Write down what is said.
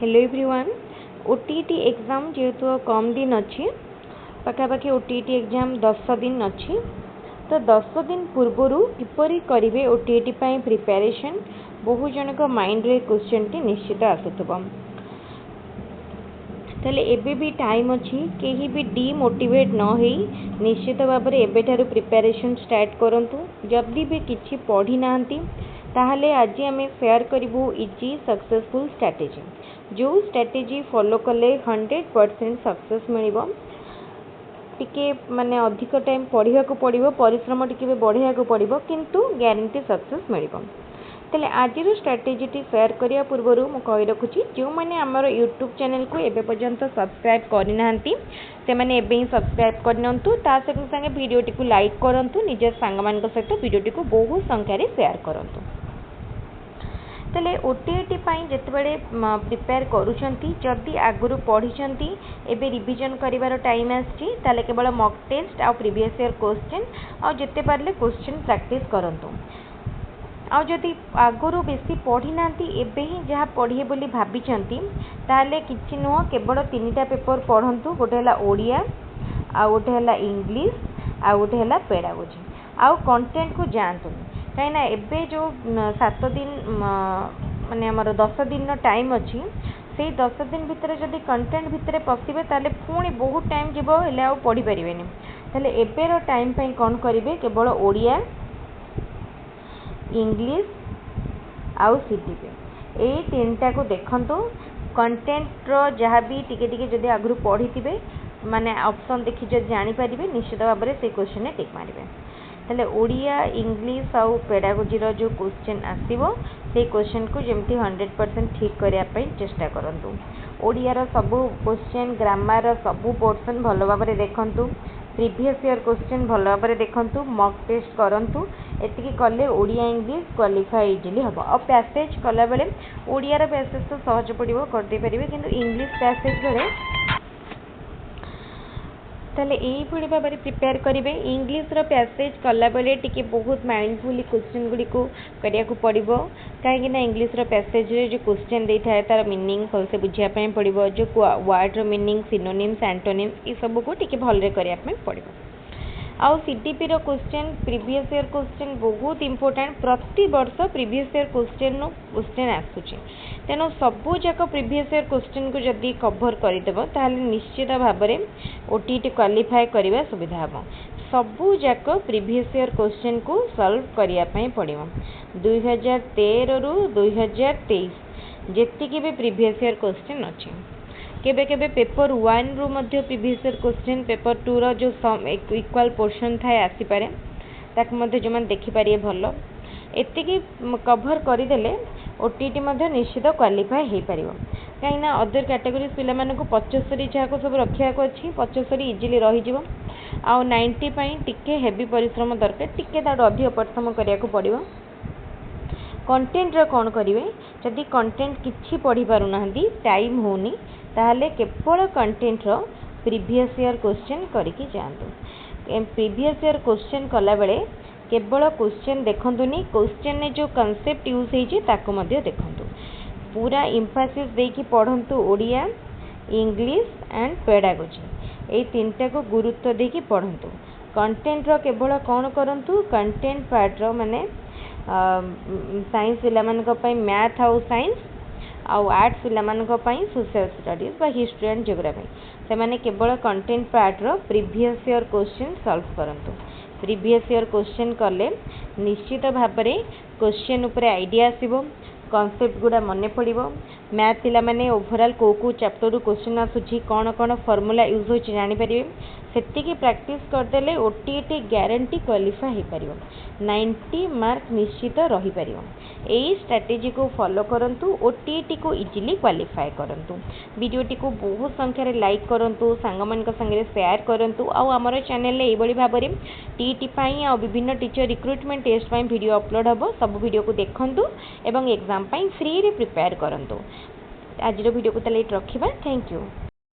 Hello everyone OTT exam जेहेतु कम दिन अच्छी पाखापाखि ओटीटी एग्जाम 10 दिन अच्छी तो 10 दिन पूर्वर किपरि करेंगे ओटीटी प्रिपरेशन बहु जन माइंड रे क्वेश्चन टी निश्चित आसुथब ताले एबे भी टाइम अच्छी कहीं भी डिमोटिवेट न होई निश्चित भाव में एबेठारु प्रिपरेशन स्टार्ट करंतु जदि भी किछि पढ़ी नांती ताहले आज आम शेयर करूँ इजी सक्सेसफुल स्ट्रैटेजी जो स्ट्रैटेजी फॉलो कले 100% सक्सेस मिलिबो टिके माने अधिक टाइम पढ़िया को पड़िबो परिश्रम टिके बढ़िया को पड़िबो किंतु गारंटी सक्सेस मिलिबो तेले आज स्ट्रैटेजी टी शेयर करिया पूर्वरु मु कहि रखुची जो माने हमर यूट्यूब चैनल को एबे पर्यंत सब्सक्राइब करि नांती से माने एबे ही सब्सक्राइब करनंतु ता संगे संगे वीडियो टी को लाइक करंतु निज संग मान सहित वीडियो टी को बहुत संख्या रे शेयर करंतु तेले ओटीटी जितेबाला प्रिपेयर करुँच जदि आगुरी पढ़ी एबे रिविजन करिवार टाइम आसी केवल मॉक टेस्ट आ प्रीवियस ईयर क्वेश्चन आ जिते पारले क्वेश्चन प्रैक्टिस करंतु आ जदि आगुरी बेसी पढ़ी नांती एबे ही जहाँ पढ़िए बोली भाबिचंती ताले किछि नुह केवल 3टा पेपर पढ़ंतु गोटे हला ओडिया आ गोटे हला इंग्लिश आ गोटे हला पेडागोजी आ कंटेंट को जानतु कहीं एबे जो 7 दिन माने हमर 10 दिन टाइम अच्छी से 10 दिन भितर जदि कंटेंट भितर पशिबे ताले पुणी बहुत टाइम जीवो हेले आ पढ़ी परिबेनी ताले एबेर टाइम पई कोन करिवे केवल ओडिया इंग्लिश आउ सीटीपी ए तीनटा को देखंतु कंटेंट रो जहाँ भी टिके टिके जदि आगु पढ़ी थिबे माने ऑप्शन देखि जदि जानि परिबे निश्चित भाव में से क्वेश्चन ने टिक मारिबे ताले ओडिया इंग्लिश आउ पेडागोजी रो जो क्वेश्चन आसीबो से क्वेश्चन को जेमती 100% ठीक करिया पई चेष्टा करंतु ओडिया रो सब क्वेश्चन ग्रामर रो सब पोर्शन भलो भाव में देखंतु प्रीवियस ईयर क्वेश्चन भलो भाव में देखंतु मॉक टेस्ट करंतु एतिकी कले ओडिया इंग्लिश क्वालिफाई इजिली हबो और पैसेज कला बेले ओडिया रो पैसेज तो सहज पड़िबो कर दे परिबे किंतु इंग्लिश पैसेज बेले ताले एई भली भाव में प्रिपेयर करेंगे इंग्लिश रो पैसेज कला बेले टिके बहुत माइंडफुली क्वेश्चन गुडी को करिया को पड़िबो काहे ना इंग्लिश रो पैसेज रे जो क्वेश्चन दे थाए तार मीनिंग भल से बुझिया पई पड़िबो जो वर्ड रो मीनिंग सिनोनिम्स एंटोनिम्स ई सब को टिके भल रे करिया पई पड़िबो आउ सीटीपी रो क्वेश्चन प्रीवियस ईयर क्वेश्चन बहुत इंपोर्टेंट प्रति वर्ष प्रीवियस ईयर क्वेश्चन आसुची तेणु सबू जाक प्रीवियस ईयर क्वेश्चन को जदि कवर करदेव ताहले निश्चित भाव में ओटीटी क्वालिफाई करने सुविधा हम सबू जाक प्रीवियस ईयर क्वेश्चन को सॉल्व करने पड़ो 2013 रु 2023 जेतिकी भी प्रीवियस ईयर क्वेश्चन अच्छे केबे केबे पेपर 1 रु मध्य प्रीवियस ईयर क्वेश्चन पेपर 2 रो जो इक्वल पोर्शन थाए आसी पारे ताक मध्य जो मन देखि पारिए भलो एतिकी कवर करदेले ओटीटी मध्य निश्चित क्वालिफाई हो पार कहीं अदर कैटेगोरीज पिला मानक 75 जहाँ को सब रखा अच्छी 75 इजिली रही आउ 90 टिके हेवी परिश्रम दरकार टिके तार अधिक परिश्रम करिया को पड़िबो कंटेंट रो कौन करेंगे जदि कंटेंट किछि पढ़ी पारुना टाइम होनी ताहले केवल कंटेंट रो प्रीवियस ईयर क्वेश्चन करके जातु प्रीवियस ईयर क्वेश्चन कला बेले केवल क्वेश्चन देखंतुनी क्वेश्चन ने जो कांसेप्ट यूज होइछि ताको मध्य देखंतु पूरा एम्फासिस देकी पढ़ंतु ओडिया इंग्लिश एंड पेडागोजी ए तीनटा को गुरुत्व देकी पढ़ंतु कंटेंट रो केवल कौन करंतु कंटेंट पार्ट रो माने साइंस पिला मानक पई मैथ आउ साइंस आउ आर्ट्स पिला मानक पई सोशल स्टडीज बा हिस्ट्री एंड ज्योग्राफी से माने केवल कंटेंट पार्ट रो प्रीवियस ईयर क्वेश्चन सॉल्व करंतु प्रीवियस ईयर क्वेश्चन कले निश्चित भाव में क्वेश्चन उपरे आइडिया आसीबो कॉन्सेप्ट गुड़ा मन पड़ो मैथ पिला माने ओवरऑल को चैप्टर क्वेश्चन आसूची कौन कौन फॉर्मूला यूज हो जानीपर सेतिकी प्रैक्टिस करदेले ओटीटी गारंटी क्वालिफाई हो पार 90 मार्क निश्चित रही पार यही स्ट्रैटेजी को फॉलो करंतु ओटीटी को इजिली क्वालिफाई करंतु वीडियोटी को बहुत संख्या रे लाइक करंतु सांगमान संगे शेयर करंतु आउ हमर चैनल रे एबडी भाव में टीटी पई आ विभिन्न टीचर रिक्रुटमेंट टेस्ट पई वीडियो अपलोड हबो सब वीडियो को देखंतु एवं एग्जाम पई फ्री रे प्रिपेयर करंतु आज वीडियो को तले रखिबा थैंक यू।